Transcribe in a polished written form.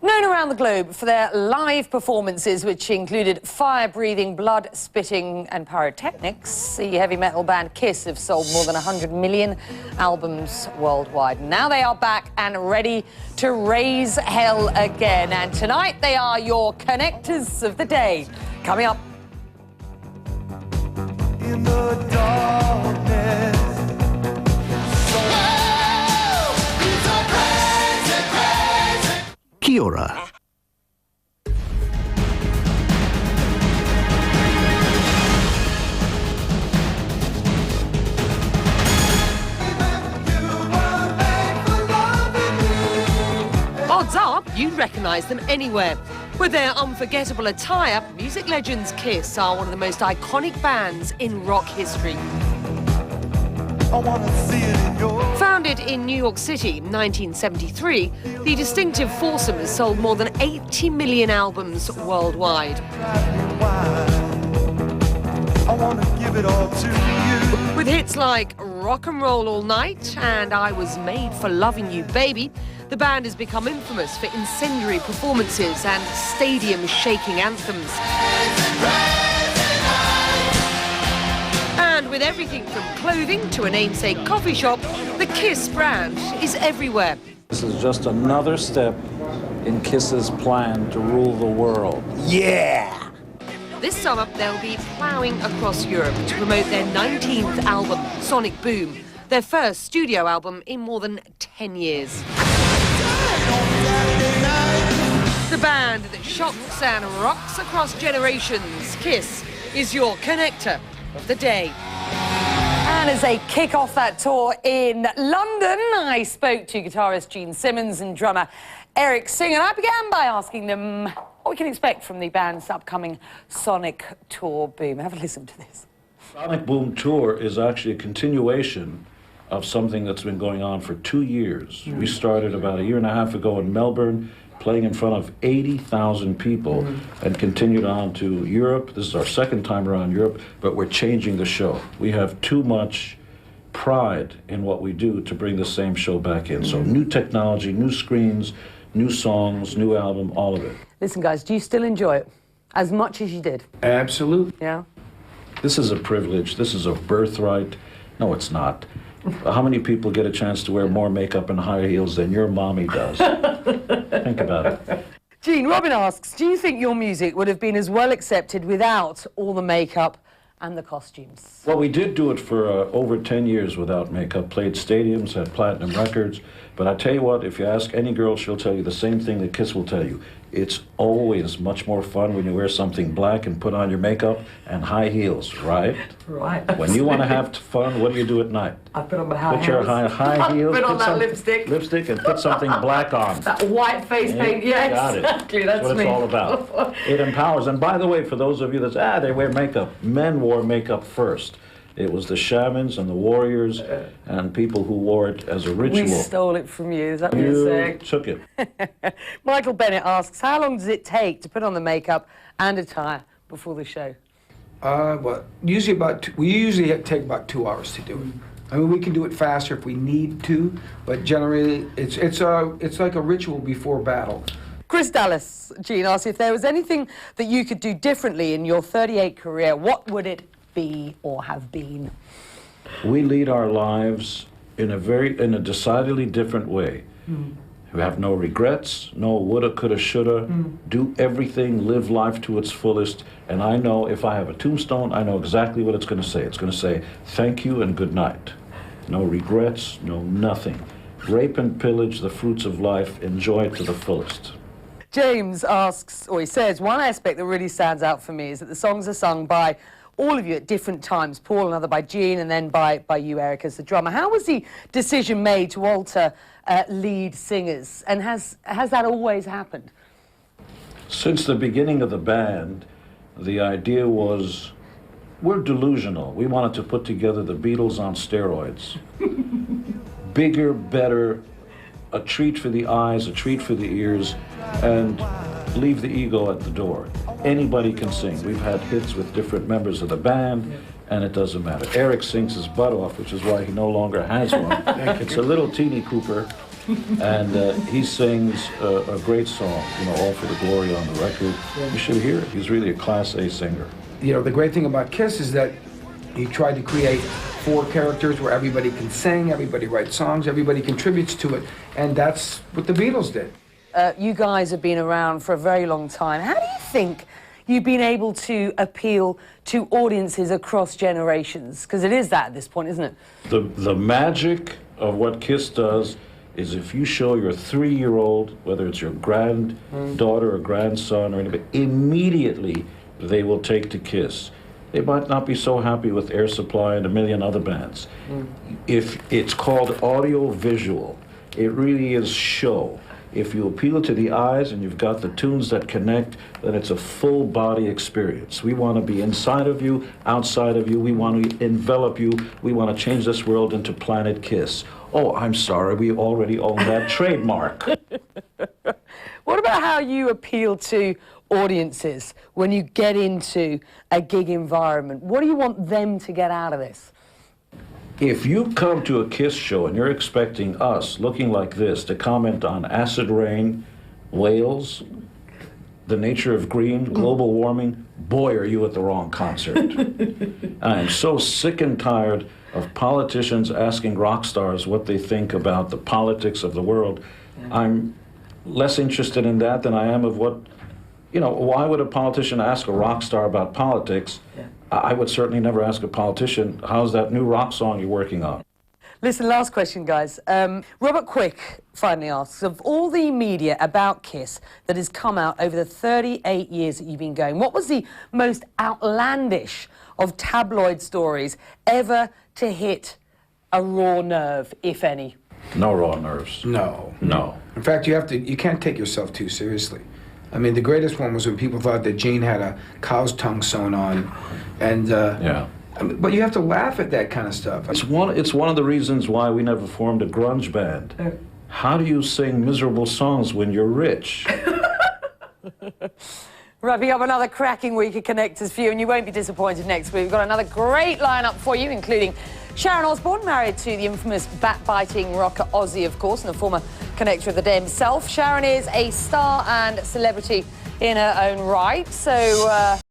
Known around the globe for their live performances, which included fire-breathing, blood-spitting and pyrotechnics, the heavy metal band KISS have sold more than 100 million albums worldwide. Now they are back and ready to raise hell again. And tonight they are your connectors of the day. Coming up. In the darkness. Kia ora. Odds are you'd recognise them anywhere. With their unforgettable attire, music legends KISS are one of the most iconic bands in rock history. Founded in New York City in 1973, the distinctive foursome has sold more than 80 million albums worldwide. With hits like Rock and Roll All Night and I Was Made for Loving You Baby, the band has become infamous for incendiary performances and stadium-shaking anthems. And with everything from clothing to a namesake coffee shop, the KISS brand is everywhere. This is just another step in KISS's plan to rule the world. Yeah! This summer, they'll be ploughing across Europe to promote their 19th album, Sonic Boom, their first studio album in more than 10 years. The band that shocks and rocks across generations, KISS, is your connector of the day. And as they kick off that tour in London, I spoke to guitarist Gene Simmons and drummer Eric Singer. And I began by asking them what we can expect from the band's upcoming Sonic Tour Boom. Have a listen to this. Sonic Boom Tour is actually a continuation of something that's been going on for 2 years. We started about a year and a half ago in Melbourne, playing in front of 80,000 people, and continued on to Europe. This is our second time around Europe, but we're changing the show. We have too much pride in what we do to bring the same show back in. So new technology, new screens, new songs, new album, all of it. Listen, guys, do you still enjoy it as much as you did? Absolutely. Yeah? This is a privilege. This is a birthright. No, it's not. How many people get a chance to wear more makeup and high heels than your mommy does? Think about it. Gene, Robin asks, do you think your music would have been as well accepted without all the makeup and the costumes? Well, we did do it for over 10 years without makeup, played stadiums, had platinum records. But I tell you what, if you ask any girl, she'll tell you the same thing that KISS will tell you. It's always much more fun when you wear something black and put on your makeup and high heels, right? Right. When you want to have fun, what do you do at night? I put on my high heels. Put your high heels. Put on that lipstick. Lipstick and put something black on. That white face paint, yeah, got exactly. It. That's what me. It's all about. It empowers. And by the way, for those of you that they wear makeup, men wore makeup first. It was the shamans and the warriors and people who wore it as a ritual. We stole it from you, is that what you're saying? You took it. Michael Bennett asks, how long does it take to put on the makeup and attire before the show? Well, usually we usually take about 2 hours to do it. I mean, we can do it faster if we need to, but generally it's like a ritual before battle. Chris Dallas, Gene, asks if there was anything that you could do differently in your 38 career, what would it be or have been? We lead our lives in a decidedly different way. We have no regrets, no woulda, coulda, shoulda. Do everything, live life to its fullest. And I know if I have a tombstone, I know exactly what it's going to say. It's going to say, thank you and good night. No regrets, no nothing. Rape and pillage the fruits of life, enjoy it to the fullest. James asks, or he says, one aspect that really stands out for me is that the songs are sung by all of you at different times, Paul, another by Gene, and then by you, Eric, as the drummer. How was the decision made to alter lead singers, and has that always happened? Since the beginning of the band, the idea was, we're delusional. We wanted to put together the Beatles on steroids. Bigger, better, a treat for the eyes, a treat for the ears, and leave the ego at the door. Anybody can sing. We've had hits with different members of the band, and it doesn't matter. Eric sings his butt off, which is why he no longer has one. It's a little teeny Cooper, And he sings a great song, you know, All for the Glory on the record. You should hear it. He's really a Class A singer. You know, the great thing about Kiss is that he tried to create 4 characters where everybody can sing, everybody writes songs, everybody contributes to it, and that's what the Beatles did. You guys have been around for a very long time. How do you think you've been able to appeal to audiences across generations? Because it is that at this point, isn't it? The magic of what Kiss does is if you show your 3-year-old, whether it's your granddaughter or grandson or anybody, immediately they will take to Kiss. They might not be so happy with Air Supply and a million other bands. If it's called audio-visual, it really is show. If you appeal to the eyes and you've got the tunes that connect, then it's a full body experience. We want to be inside of you, outside of you. We want to envelop you. We want to change this world into Planet Kiss. Oh, I'm sorry, we already own that trademark. What about how you appeal to audiences when you get into a gig environment? What do you want them to get out of this? If you come to a Kiss show and you're expecting us, looking like this, to comment on acid rain, whales, the nature of green, global warming, boy, are you at the wrong concert. I am so sick and tired of politicians asking rock stars what they think about the politics of the world. I'm less interested in that than I am of what, you know, why would a politician ask a rock star about politics? I would certainly never ask a politician, how's that new rock song you're working on? Listen, last question, guys. Robert Quick finally asks, of all the media about Kiss that has come out over the 38 years that you've been going, what was the most outlandish of tabloid stories ever to hit a raw nerve, if any? No raw nerves. No. No. In fact, you can't take yourself too seriously. I mean, the greatest one was when people thought that Gene had a cow's tongue sewn on, and yeah. I mean, but you have to laugh at that kind of stuff. It's one of the reasons why we never formed a grunge band. How do you sing miserable songs when you're rich? Wrapping up another cracking week of Connectors for you, and you won't be disappointed next week. We've got another great lineup for you, including Sharon Osbourne, married to the infamous bat-biting rocker Ozzy, of course, and a former connector of the day himself. Sharon is a star and celebrity in her own right, so